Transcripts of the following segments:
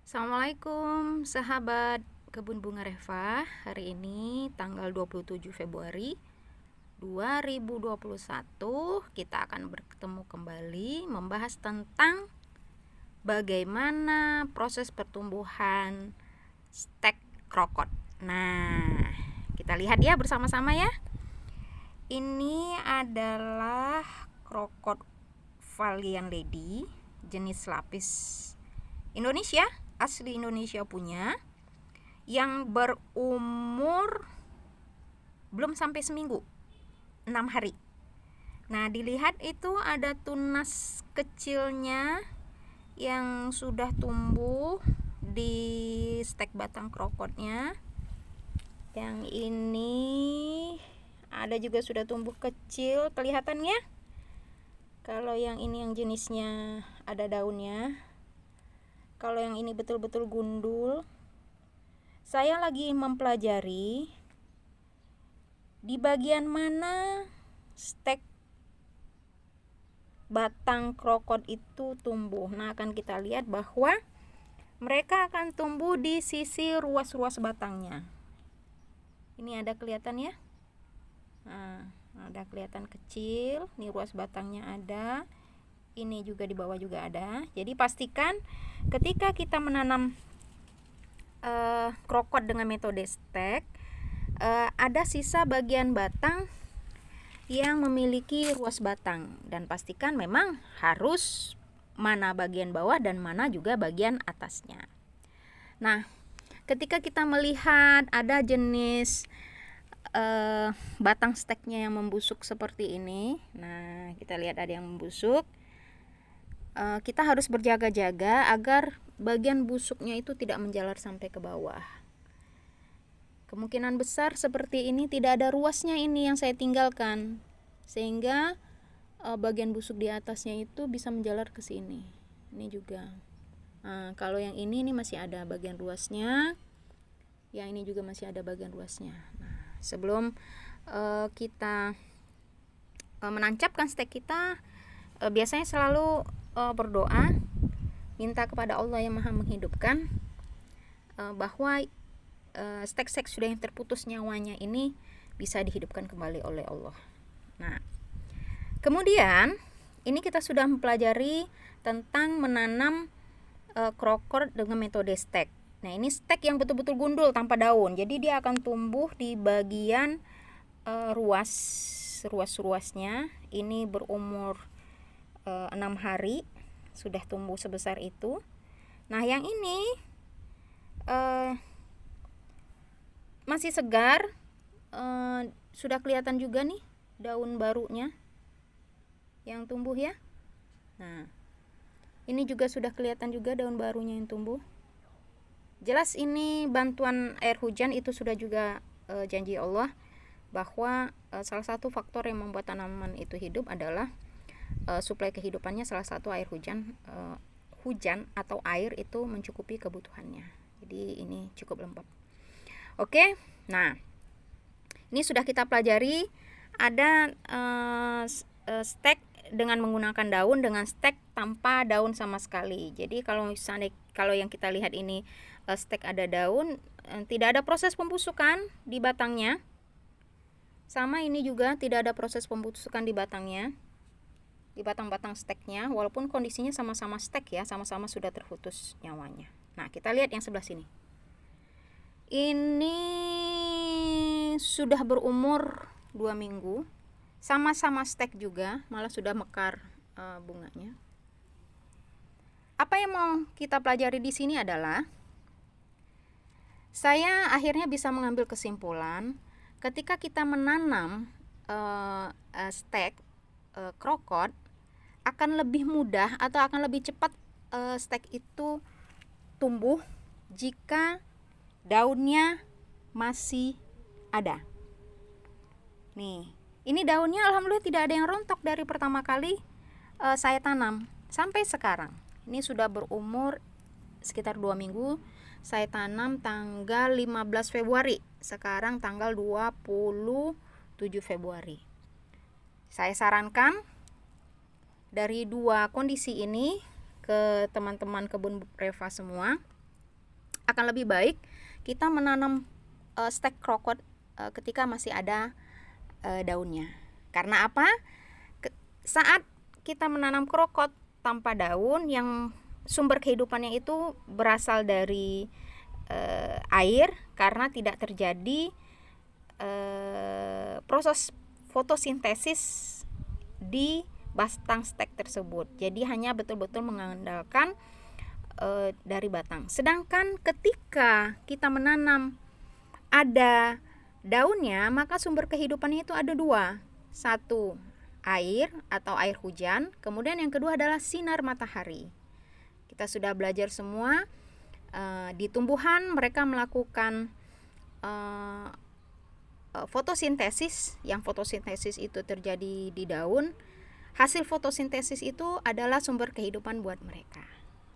Assalamualaikum sahabat Kebun Bunga Reva. Hari ini tanggal 27 Februari 2021 kita akan bertemu kembali membahas tentang bagaimana proses pertumbuhan stek krokot. Nah, kita lihat ya bersama-sama ya. Ini adalah krokot Valiant Lady jenis lapis Indonesia, asli Indonesia punya, yang berumur belum sampai seminggu, 6 hari. Nah, dilihat itu ada tunas kecilnya yang sudah tumbuh di stek batang krokotnya. Yang ini ada juga sudah tumbuh kecil, kelihatannya. Kalau yang ini yang jenisnya ada daunnya. Kalau yang ini betul-betul gundul. Saya lagi mempelajari di bagian mana stek batang krokot itu tumbuh. Nah, akan kita lihat bahwa mereka akan tumbuh di sisi ruas-ruas batangnya. Ini ada kelihatan ya. Nah, ada kelihatan kecil. Ini ruas batangnya ada. Ini juga di bawah juga ada. Jadi pastikan ketika kita menanam krokot dengan metode stek, ada sisa bagian batang yang memiliki ruas batang, dan pastikan memang harus mana bagian bawah dan mana juga bagian atasnya. Nah, ketika kita melihat ada jenis batang steknya yang membusuk seperti ini, nah kita lihat ada yang membusuk, kita harus berjaga-jaga agar bagian busuknya itu tidak menjalar sampai ke bawah. Kemungkinan besar seperti ini tidak ada ruasnya ini yang saya tinggalkan, sehingga bagian busuk di atasnya itu bisa menjalar ke sini. Ini juga. Nah, kalau yang ini masih ada bagian ruasnya, yang ini juga masih ada bagian ruasnya. Nah, sebelum kita menancapkan stek kita, biasanya selalu berdoa, minta kepada Allah yang Maha Menghidupkan, bahwa stek-stek sudah yang terputus nyawanya ini bisa dihidupkan kembali oleh Allah. Nah, kemudian ini kita sudah mempelajari tentang menanam krokot dengan metode stek. Nah, ini stek yang betul-betul gundul tanpa daun. Jadi dia akan tumbuh di bagian ruas-ruasnya. Ini berumur 6 hari sudah tumbuh sebesar itu. Nah, yang ini masih segar, sudah kelihatan juga nih daun barunya yang tumbuh ya. Nah, ini juga sudah kelihatan juga daun barunya yang tumbuh. Jelas ini bantuan air hujan, itu sudah juga janji Allah bahwa salah satu faktor yang membuat tanaman itu hidup adalah suplai kehidupannya, salah satu air hujan. Hujan atau air itu mencukupi kebutuhannya. Jadi ini cukup lembab. Oke, nah ini sudah kita pelajari. Ada stek dengan menggunakan daun, dengan stek tanpa daun sama sekali. Jadi kalau misalnya yang kita lihat ini stek ada daun, tidak ada proses pembusukan di batangnya. Sama ini juga tidak ada proses pembusukan di batangnya, di batang-batang steknya, walaupun kondisinya sama-sama stek ya, sama-sama sudah terputus nyawanya. Nah, kita lihat yang sebelah sini. Ini sudah berumur 2 minggu, sama-sama stek juga, malah sudah mekar bunganya. Apa yang mau kita pelajari di sini adalah, saya akhirnya bisa mengambil kesimpulan ketika kita menanam stek krokot, akan lebih mudah atau akan lebih cepat stek itu tumbuh jika daunnya masih ada. Nih, ini daunnya alhamdulillah tidak ada yang rontok dari pertama kali saya tanam sampai sekarang. Ini sudah berumur sekitar 2 minggu. Saya tanam tanggal 15 Februari. Sekarang tanggal 27 Februari. Saya sarankan dari dua kondisi ini ke teman-teman kebun Reva semua, akan lebih baik kita menanam stek krokot ketika masih ada daunnya. Karena apa? Saat kita menanam krokot tanpa daun yang sumber kehidupannya itu berasal dari air, karena tidak terjadi proses fotosintesis di batang stek tersebut. Jadi hanya betul-betul mengandalkan dari batang. Sedangkan ketika kita menanam ada daunnya, maka sumber kehidupannya itu ada dua. Satu, air atau air hujan. Kemudian yang kedua adalah sinar matahari. Kita sudah belajar semua di tumbuhan mereka melakukan fotosintesis. Yang fotosintesis itu terjadi di daun. Hasil fotosintesis itu adalah sumber kehidupan buat mereka.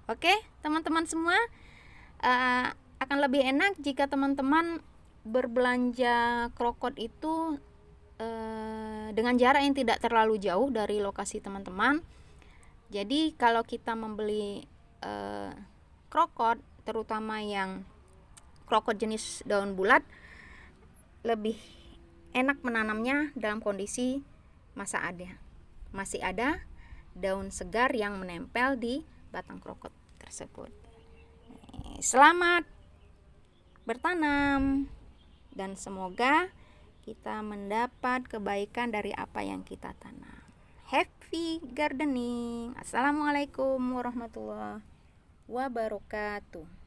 Oke, teman-teman semua, akan lebih enak jika teman-teman berbelanja krokot itu dengan jarak yang tidak terlalu jauh dari lokasi teman-teman. Jadi kalau kita membeli krokot, terutama yang krokot jenis daun bulat, lebih enak menanamnya dalam kondisi masih ada daun segar yang menempel di batang krokot tersebut. Selamat bertanam dan semoga kita mendapat kebaikan dari apa yang kita tanam. Happy gardening. Assalamualaikum warahmatullahi wabarakatuh.